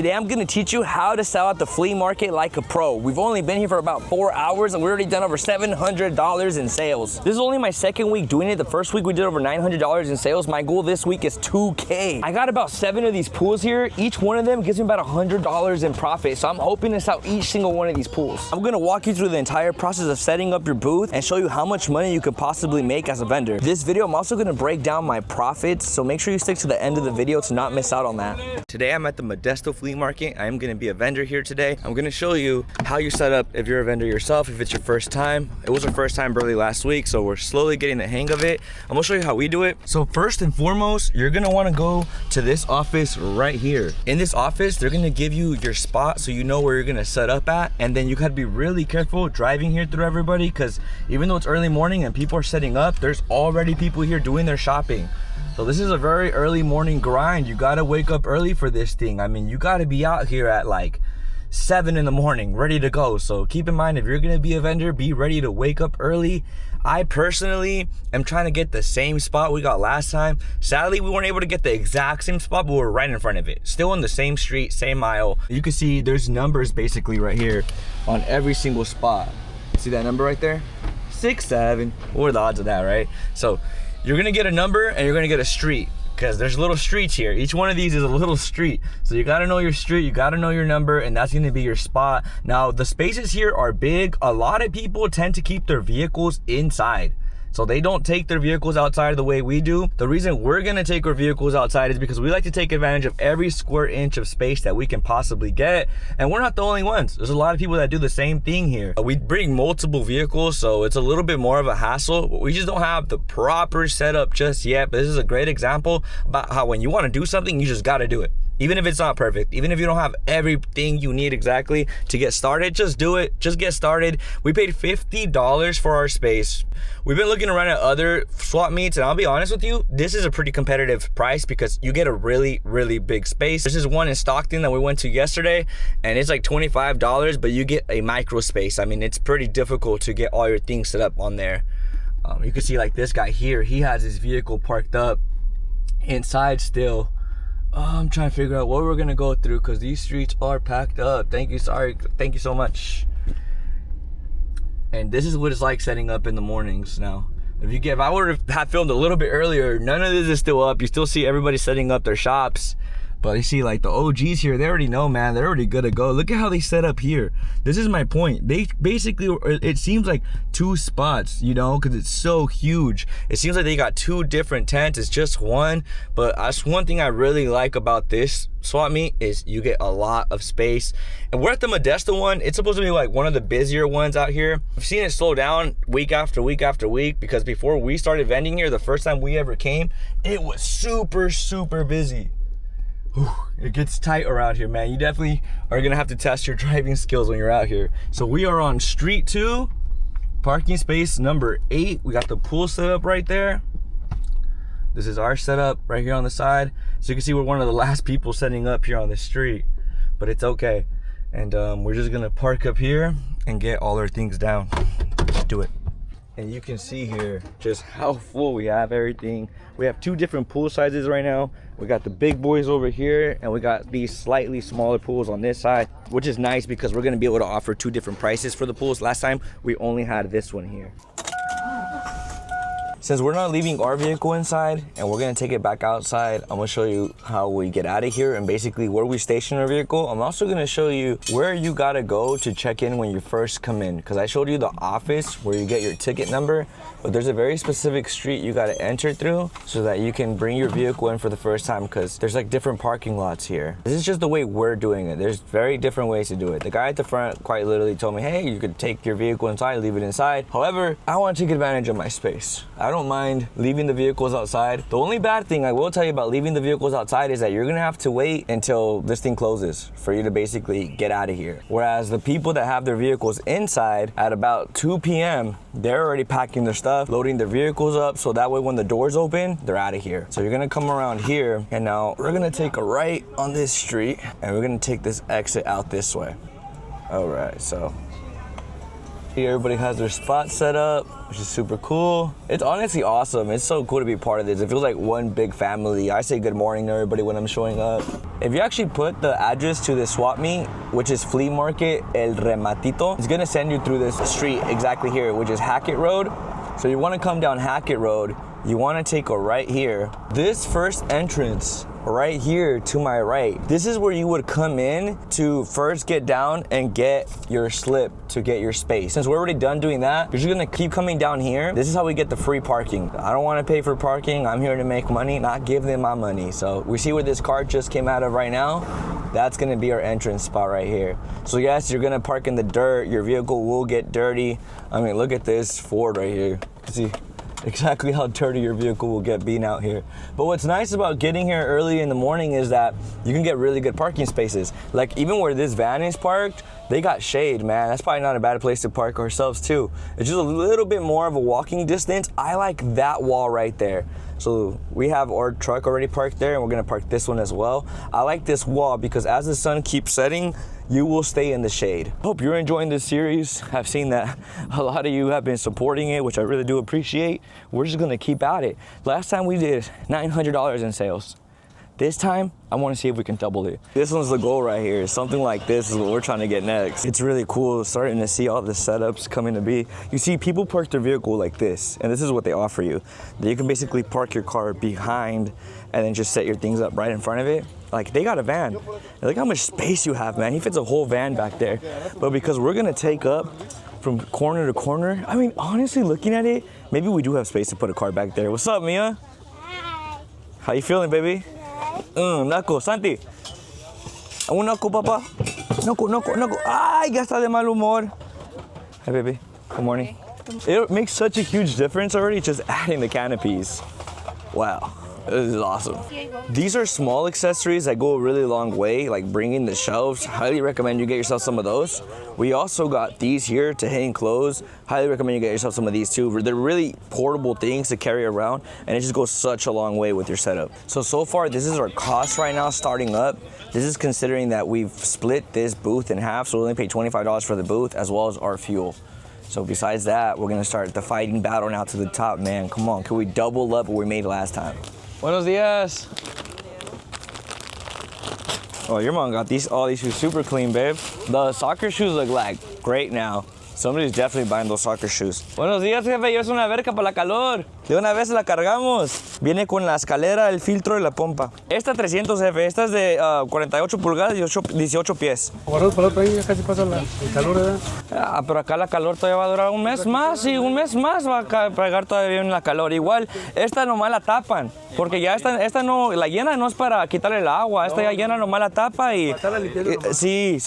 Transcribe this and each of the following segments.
Today I'm gonna teach you how to sell at the flea market like a pro. We've only been here for about 4 hours and we've already done over $700 in sales. This is only my second week doing it. The first week we did over $900 in sales. My goal this week is 2K. I got about 7 of these pools here. Each one of them gives me about $100 in profit. So I'm hoping to sell each single one of these pools. I'm gonna walk you through the entire process of setting up your booth and show you how much money you could possibly make as a vendor. This video, I'm also gonna break down my profits. So make sure you stick to the end of the video to not miss out on that. Today I'm at the Modesto Flea Market. I am going to be a vendor here today. I'm going to show you how you set up if you're a vendor yourself, if it's your first time. It was our first time early last week, so we're slowly getting the hang of it. I'm going to show you how we do it. So first and foremost, you're going to want to go to this office right here. In this office, they're going to give you your spot so you know where you're going to set up at. And then you got to be really careful driving here through everybody, because even though it's early morning and people are setting up, there's already people here doing their shopping. So this is a very early morning grind. You gotta wake up early for this thing. I mean, you gotta be out here at like 7 in the morning, ready to go. So keep in mind, if you're gonna be a vendor, be ready to wake up early. I personally am trying to get the same spot we got last time. Sadly, we weren't able to get the exact same spot, but we're right in front of it. Still on the same street, same aisle. You can see there's numbers basically right here on every single spot. See that number right there? 6, 7. What are the odds of that, right? So you're gonna get a number and you're gonna get a street, because there's little streets here. Each one of these is a little street. So you gotta know your street, you gotta know your number, and that's gonna be your spot. Now, the spaces here are big. A lot of people tend to keep their vehicles inside. So they don't take their vehicles outside the way we do. The reason we're gonna take our vehicles outside is because we like to take advantage of every square inch of space that we can possibly get. And we're not the only ones. There's a lot of people that do the same thing here. We bring multiple vehicles, so it's a little bit more of a hassle. We just don't have the proper setup just yet. But this is a great example about how when you wanna do something, you just gotta do it. Even if it's not perfect, even if you don't have everything you need exactly to get started, just do it, just get started. We paid $50 for our space. We've been looking around at other swap meets, and I'll be honest with you, this is a pretty competitive price because you get a really, really big space. This is one in Stockton that we went to yesterday, and it's like $25, but you get a micro space. I mean, it's pretty difficult to get all your things set up on there. You can see like this guy here, he has his vehicle parked up inside still. I'm trying to figure out what we're gonna go through because these streets are packed up. Thank you so much. And this is what it's like setting up in the mornings now. If I were to have filmed a little bit earlier, none of this is still up. You still see everybody setting up their shops. But you see like the OGs here, they already know, man. They're already good to go. Look at how they set up here. This is my point. They basically, it seems like 2 spots, you know, because it's so huge. It seems like they got 2 different tents. It's just one. But that's one thing I really like about this swap meet is you get a lot of space. And we're at the Modesto one. It's supposed to be like one of the busier ones out here. I've seen it slow down week after week after week, because before we started vending here, the first time we ever came, it was super, super busy. Whew, it gets tight around here, man. You definitely are gonna have to test your driving skills when you're out here. So we are on street 2, parking space number 8. We got the pool set up right there. This is our setup right here on the side. So you can see we're one of the last people setting up here on the street, but it's okay. And we're just gonna park up here and get all our things down. Let's do it. And you can see here just how full we have everything. We have 2 different pool sizes right now. We got the big boys over here, and we got these slightly smaller pools on this side, which is nice because we're gonna be able to offer 2 different prices for the pools. Last time we only had this one here. Since we're not leaving our vehicle inside and we're gonna take it back outside, I'm gonna show you how we get out of here and basically where we station our vehicle. I'm also gonna show you where you gotta go to check in when you first come in, because I showed you the office where you get your ticket number, but there's a very specific street you gotta enter through so that you can bring your vehicle in for the first time, because there's like different parking lots here. This is just the way we're doing it. There's very different ways to do it. The guy at the front quite literally told me, hey, you could take your vehicle inside, leave it inside. However, I wanna take advantage of my space. I don't mind leaving the vehicles outside. The only bad thing I will tell you about leaving the vehicles outside is that you're gonna have to wait until this thing closes for you to basically get out of here. Whereas the people that have their vehicles inside at about 2 p.m., they're already packing their stuff, loading their vehicles up, so that way when the doors open, they're out of here. So you're gonna come around here, and now we're gonna take a right on this street, and we're gonna take this exit out this way. All right, so Here everybody has their spot set up, which is super cool. It's honestly awesome. It's so cool to be part of this. It feels like one big family. I say good morning to everybody when I'm showing up. If you actually put the address to the swap meet, which is Flea Market El Rematito, it's gonna send you through this street exactly here, which is Hackett Road. So you wanna come down Hackett Road, you wanna take a right here. This first entrance right here to my right, this is where you would come in to first get down and get your slip to get your space. Since we're already done doing that, you're just gonna keep coming down here. This is how we get the free parking. I don't wanna pay for parking. I'm here to make money, not give them my money. So we see where this car just came out of right now. That's gonna be our entrance spot right here. So yes, you're gonna park in the dirt. Your vehicle will get dirty. I mean, look at this Ford right here. See exactly how dirty your vehicle will get being out here. But what's nice about getting here early in the morning is that you can get really good parking spaces. Like even where this van is parked, they got shade, man. That's probably not a bad place to park ourselves too. It's just a little bit more of a walking distance. I like that wall right there. So we have our truck already parked there and we're gonna park this one as well. I like this wall because as the sun keeps setting, you will stay in the shade. Hope you're enjoying this series. I've seen that a lot of you have been supporting it, which I really do appreciate. We're just gonna keep at it. Last time we did $900 in sales. This time, I wanna see if we can double it. This one's the goal right here. Something like this is what we're trying to get next. It's really cool starting to see all the setups coming to be. You see people park their vehicle like this, and this is what they offer you. You can basically park your car behind and then just set your things up right in front of it. Like they got a van. Look how much space you have, man. He fits a whole van back there. But because we're gonna take up from corner to corner, I mean, honestly, looking at it, maybe we do have space to put a car back there. What's up, Mia? Hi. How you feeling, baby? Naco, Santi. Un naco, papá. Naco. Ay, ya está de mal humor. Hi, baby. Good morning. It makes such a huge difference already just adding the canopies. Wow. This is awesome. These are small accessories that go a really long way, like bringing the shelves. Highly recommend you get yourself some of those. We also got these here to hang clothes. Highly recommend you get yourself some of these too. They're really portable things to carry around, and it just goes such a long way with your setup. So far, this is our cost right now starting up. This is considering that we've split this booth in half, so we only paid $25 for the booth as well as our fuel. So besides that, we're gonna start the fighting battle now to the top, man. Come on, can we double up what we made last time? Buenos dias. Oh, your mom got all these shoes super clean, babe. The soccer shoes look like great now. Somebody's definitely buying those soccer shoes. Buenos días, jefe. Yo es una verga para la calor. De una vez la cargamos. Viene con la escalera, el filtro y la pompa. Esta 300, jefe. Esta es de 48 pulgadas y 18 pies. Guardado para otro año, ya casi pasa el calor, ¿verdad? Ah, pero acá la calor todavía va a durar un mes más y un mes más va a pegar todavía en la calor. Igual, esta nomás la tapan. Porque ya esta no, la llena no es para quitarle el agua. Esta ya llena nomás la tapa y... Sí,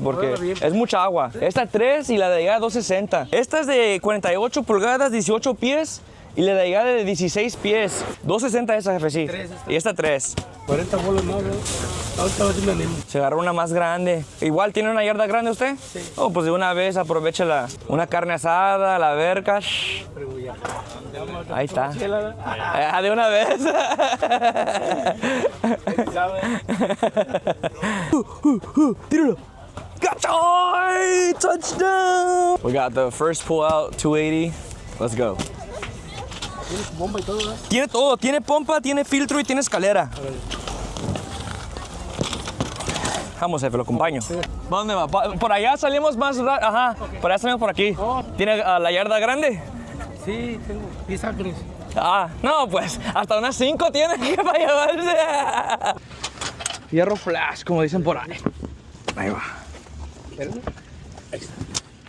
porque es mucha agua. Esta 3 y la de allá 260. Esta es de 48 pulgadas, 18 pies y la de allá de 16 pies. 260 esa, jefe, sí. Y esta 3. 40 bolas más, ¿verdad? Ahorita va a ser una misma. Se agarró una más grande. Igual, ¿tiene una yarda grande usted? Sí. Oh, pues de una vez aproveche una carne asada, la verga. Ahí está. Ah, de una vez. Tíralo. Gotcha! Touchdown! We got the first pull out, 280. Let's go. Tiene bomba y todo, ¿verdad? Tiene todo. Tiene pompa, tiene filtro y tiene escalera. Vamos, jefe, lo acompaño. Sí. ¿Dónde va? Por allá salimos más... Ajá, por allá salimos por aquí. Oh. ¿Tiene la yarda grande? Sí, tengo 10 acres. Ah, no, pues hasta unas 5 tiene que para llevarse. Hierro flash, como dicen por ahí. Ahí va. Espérame. Ahí está.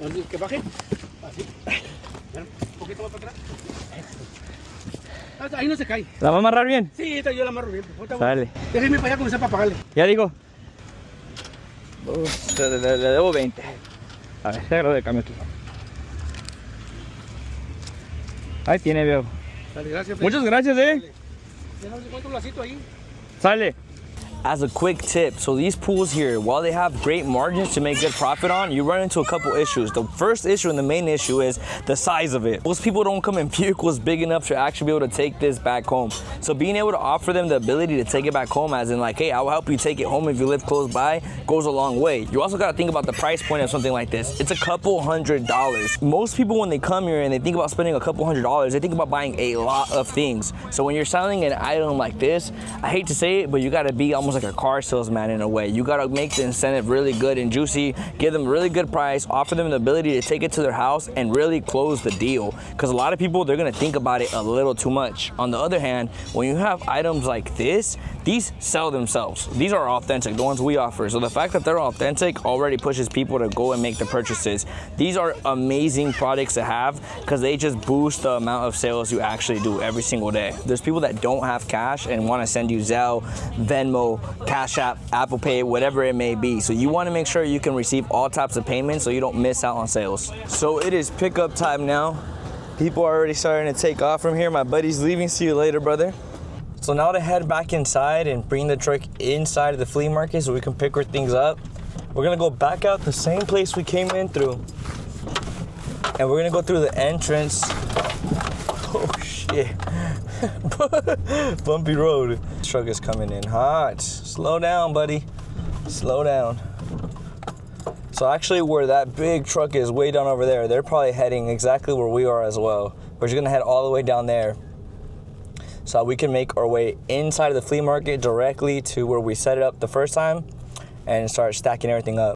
¿Dónde que baje? Así. Un poquito más para atrás. Ahí no se cae. ¿La va a amarrar bien? Sí, esta yo la amarro bien. Dale. Déjeme para allá comenzar para pagarle. Ya digo. Le debo 20. A ver, te agarro de cambio aquí. Ahí tiene, viejo. Dale, gracias. Muchas gracias, Ya no sé cuánto lacito ahí. Sale. as a quick tip, so these pools here, while they have great margins to make good profit on, you run into a couple issues. The first issue and the main issue is the size of it. Most people don't come in vehicles big enough to actually be able to take this back home. So being able to offer them the ability to take it back home, as in like, hey, I'll help you take it home if you live close by, goes a long way. You also got to think about the price point of something like this. It's a couple $100s. Most people, when they come here and they think about spending a couple $100s, they think about buying a lot of things. So when you're selling an item like this, I hate to say it, but you got to be almost like a car salesman in a way. You got to make the incentive really good and juicy, give them a really good price, offer them the ability to take it to their house and really close the deal. Because a lot of people, they're going to think about it a little too much. On the other hand, when you have items like this, these sell themselves. These are authentic, the ones we offer. So the fact that they're authentic already pushes people to go and make the purchases. These are amazing products to have because they just boost the amount of sales you actually do every single day. There's people that don't have cash and want to send you Zelle, Venmo, Cash App, Apple Pay, whatever it may be. So you want to make sure you can receive all types of payments so you don't miss out on sales. So it is pickup time now. People are already starting to take off from here. My buddy's leaving. See you later, brother. So now to head back inside and bring the truck inside of the flea market so we can pick our things up. We're gonna go back out the same place we came in through. And we're gonna go through the entrance. Oh shit. Bumpy road. This truck is coming in hot. Slow down, buddy. Slow down. So actually where that big truck is way down over there, they're probably heading exactly where we are as well. We're just gonna head all the way down there so we can make our way inside of the flea market directly to where we set it up the first time and start stacking everything up.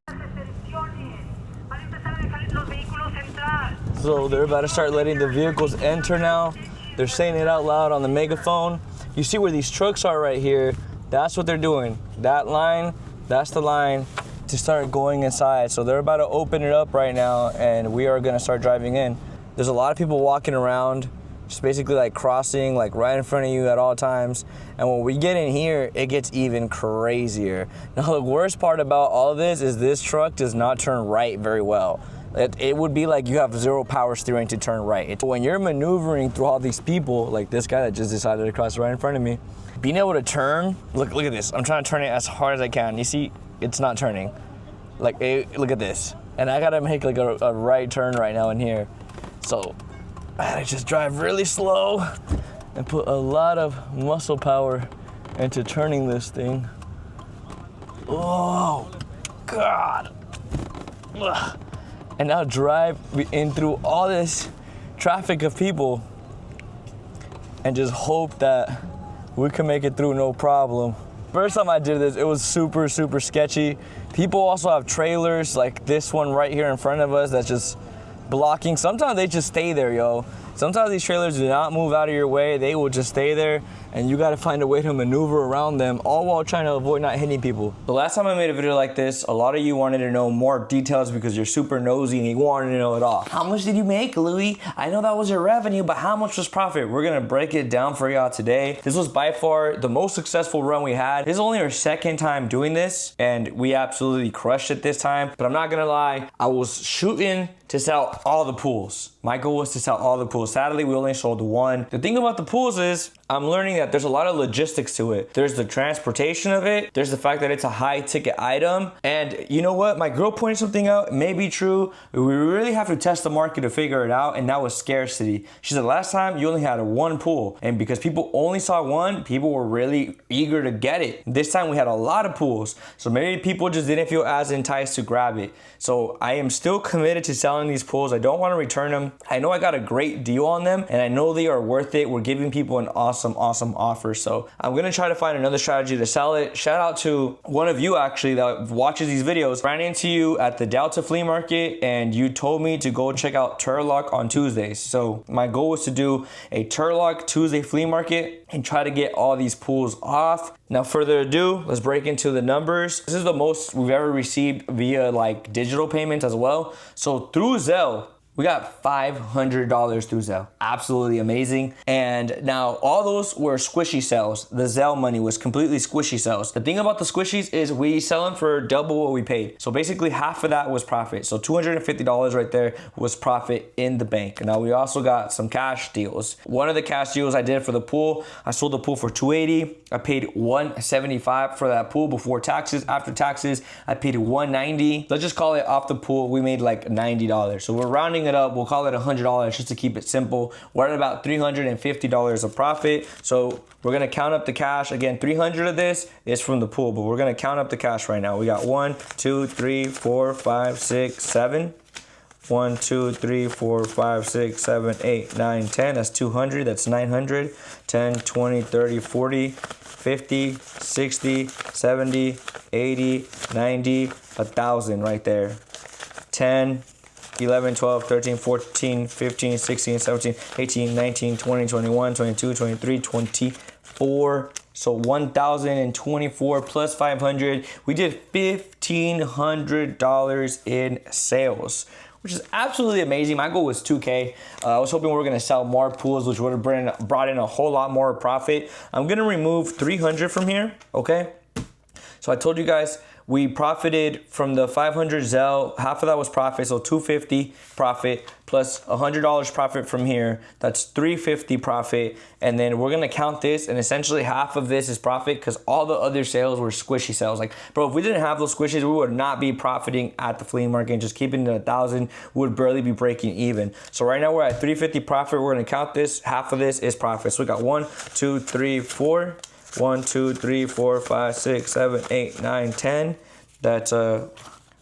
So they're about to start letting the vehicles enter now. They're saying it out loud on the megaphone. You see where these trucks are right here? That's what they're doing. That line, that's the line to start going inside. So they're about to open it up right now and we are gonna start driving in. There's a lot of people walking around, just basically like crossing like right in front of you at all times. And when we get in here, it gets even crazier. Now the worst part about all of this is this truck does not turn right very well. It would be like you have zero power steering to turn right. When you're maneuvering through all these people, like this guy that just decided to cross right in front of me, being able to turn, look at this. I'm trying to turn it as hard as I can. You see, it's not turning. Like, look at this. And I gotta make like a right turn right now in here. So I had to just drive really slow and put a lot of muscle power into turning this thing. Oh, God. Ugh. And now drive in through all this traffic of people and just hope that we can make it through no problem. First time I did this, it was super, super sketchy. People also have trailers like this one right here in front of us that's just blocking. Sometimes they just stay there, yo. Sometimes these trailers do not move out of your way. They will just stay there and you gotta find a way to maneuver around them, all while trying to avoid not hitting people. The last time I made a video like this, a lot of you wanted to know more details because you're super nosy and you wanted to know it all. How much did you make, Louis? I know that was your revenue, but how much was profit? We're gonna break it down for y'all today. This was by far the most successful run we had. This is only our second time doing this and we absolutely crushed it this time. But I'm not gonna lie, I was shooting to sell all the pools. My goal was to sell all the pools. Sadly, we only sold one. The thing about the pools is I'm learning that there's a lot of logistics to it. There's the transportation of it. There's the fact that it's a high ticket item. And you know what? My girl pointed something out. It may be true. We really have to test the market to figure it out. And that was scarcity. She said last time you only had one pool. And because people only saw one, people were really eager to get it. This time we had a lot of pools. So maybe people just didn't feel as enticed to grab it. So I am still committed to selling these pools. I don't want to return them. I know I got a great deal on them and I know they are worth it. We're giving people an awesome offer. So I'm going to try to find another strategy to sell it. Shout out to one of you actually that watches these videos. Ran into you at the Delta Flea Market and you told me to go check out Turlock on Tuesdays. So my goal was to do a Turlock Tuesday Flea Market and try to get all these pools off. Now further ado, let's break into the numbers. This is the most we've ever received via like digital payments as well. So through Zelle, We got $500 through Zelle. Absolutely amazing. And now all those were squishy sales. The Zelle money was completely squishy sales. The thing about the squishies is we sell them for double what we paid. So basically half of that was profit. So $250 right there was profit in the bank. Now we also got some cash deals. One of the cash deals I did for the pool, I sold the pool for $280. I paid $175 for that pool before taxes. After taxes, I paid $190. Let's just call it off the pool. We made like $90. So we're rounding it up. We'll call it $100 just to keep it simple. We're at about $350 of profit. So we're gonna count up the cash. Again, 300 of this is from the pool, but we're gonna count up the cash right now. We got 1, 2, 3, 4, 5, 6, 7. 1, 2, 3, 4, 5, 6, 7, 8, 9, 10. That's 200. That's 900. 10, 20, 30, 40, 50, 60, 70, 80, 90, 1,000 right there. 10, 11, 12, 13, 14, 15, 16, 17, 18, 19, 20, 21, 22, 23, 24. So 1,024 plus 500. We did $1,500 in sales, which is absolutely amazing. My goal was 2K. I was hoping we were gonna sell more pools, which would have brought in a whole lot more profit. I'm gonna remove 300 from here, okay? So I told you guys, we profited from the 500 Zelle. Half of that was profit, so $250 profit plus $100 profit from here. That's $350 profit. And then we're gonna count this, and essentially half of this is profit because all the other sales were squishy sales. Like, bro, if we didn't have those squishies, we would not be profiting at the flea market. Just keeping it at 1,000, we would barely be breaking even. So right now we're at $350 profit. We're gonna count this. Half of this is profit. So we got 1, 2, 3, 4. 1, 2, 3, 4, 5, 6, 7, 8, 9, 10. That's $4,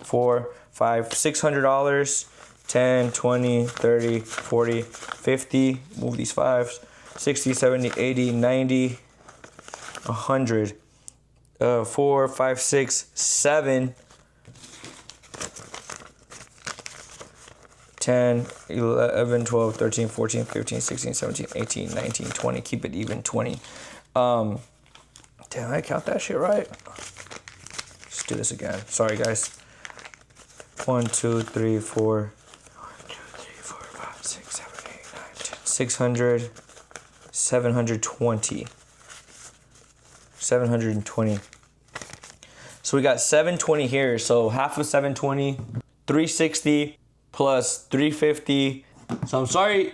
$5, $600. 10, 20, 30, 40, 50. Move these fives. 60, 70, 80, 90, 100. 4, 5, 6, 7. 10, 11, 12, 13, 14, 15, 16, 17, 18, 19, 20. Keep it even, 20. Did I count that shit right? Let's do this again. Sorry, guys. 1, 2, 3, 4. 1, 2, 3, 4, 5, 6, 7, 8, 9, 10. 600, 720. 720. So we got 720 here. So half of 720, 360 plus 350. So I'm sorry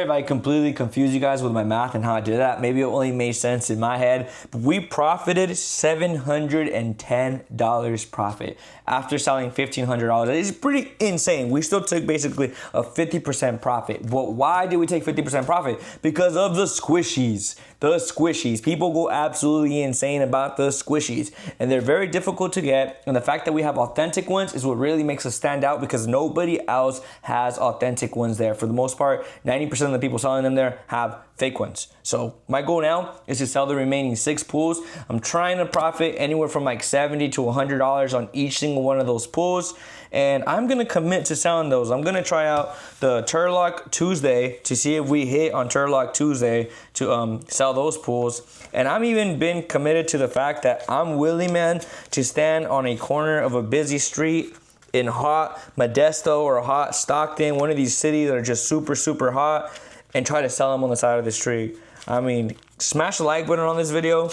if I completely confused you guys with my math and how I did that. Maybe it only made sense in my head. But we profited $710 profit after selling $1,500. It's pretty insane. We still took basically a 50% profit. But why did we take 50% profit? Because of the squishies. The squishies. People go absolutely insane about the squishies. And they're very difficult to get. And the fact that we have authentic ones is what really makes us stand out, because nobody else has authentic ones there. For the most part, 90% of the people selling them there have fake ones. So my goal now is to sell the remaining 6 pools. I'm trying to profit anywhere from like $70 to $100 on each single one of those pools. And I'm gonna commit to selling those. I'm gonna try out the Turlock Tuesday to see if we hit on Turlock Tuesday to sell those pools. And I'm even been committed to the fact that I'm willing, man, to stand on a corner of a busy street in hot Modesto or hot Stockton, one of these cities that are just super, super hot, and try to sell them on the side of the street. I mean, smash the like button on this video,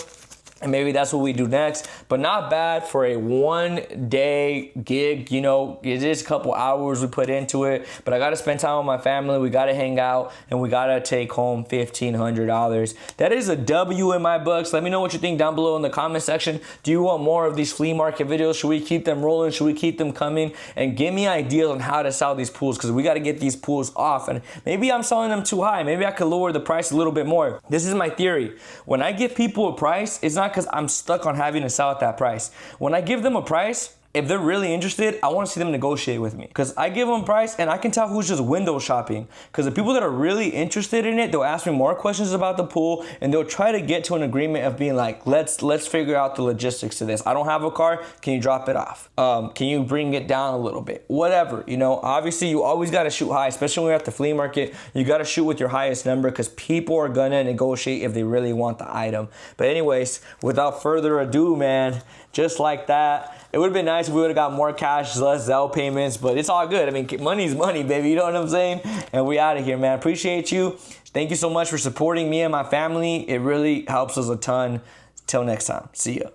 and maybe that's what we do next. But not bad for a 1-day gig. You know, it is a couple hours we put into it, but I gotta spend time with my family. We gotta hang out, and we gotta take home $1,500. That is a W in my books. Let me know what you think down below in the comment section. Do you want more of these flea market videos? Should we keep them rolling? Should we keep them coming? And give me ideas on how to sell these pools, because we gotta get these pools off. And maybe I'm selling them too high. Maybe I could lower the price a little bit more. This is my theory. When I give people a price, it's not because I'm stuck on having to sell at that price. When I give them a price, if they're really interested, I want to see them negotiate with me, because I give them a price and I can tell who's just window shopping. Because the people that are really interested in it, they'll ask me more questions about the pool, and they'll try to get to an agreement of being like, let's figure out the logistics to this. I don't have a car. Can you drop it off? Can you bring it down a little bit? Whatever, you know. Obviously, you always got to shoot high, especially when you're at the flea market. You got to shoot with your highest number, because people are gonna negotiate if they really want the item. But anyways, without further ado, man, just like that. It would have been nice if we would have got more cash, less Zelle payments, but it's all good. I mean, money's money, baby. You know what I'm saying? And we out of here, man. Appreciate you. Thank you so much for supporting me and my family. It really helps us a ton. Till next time. See ya.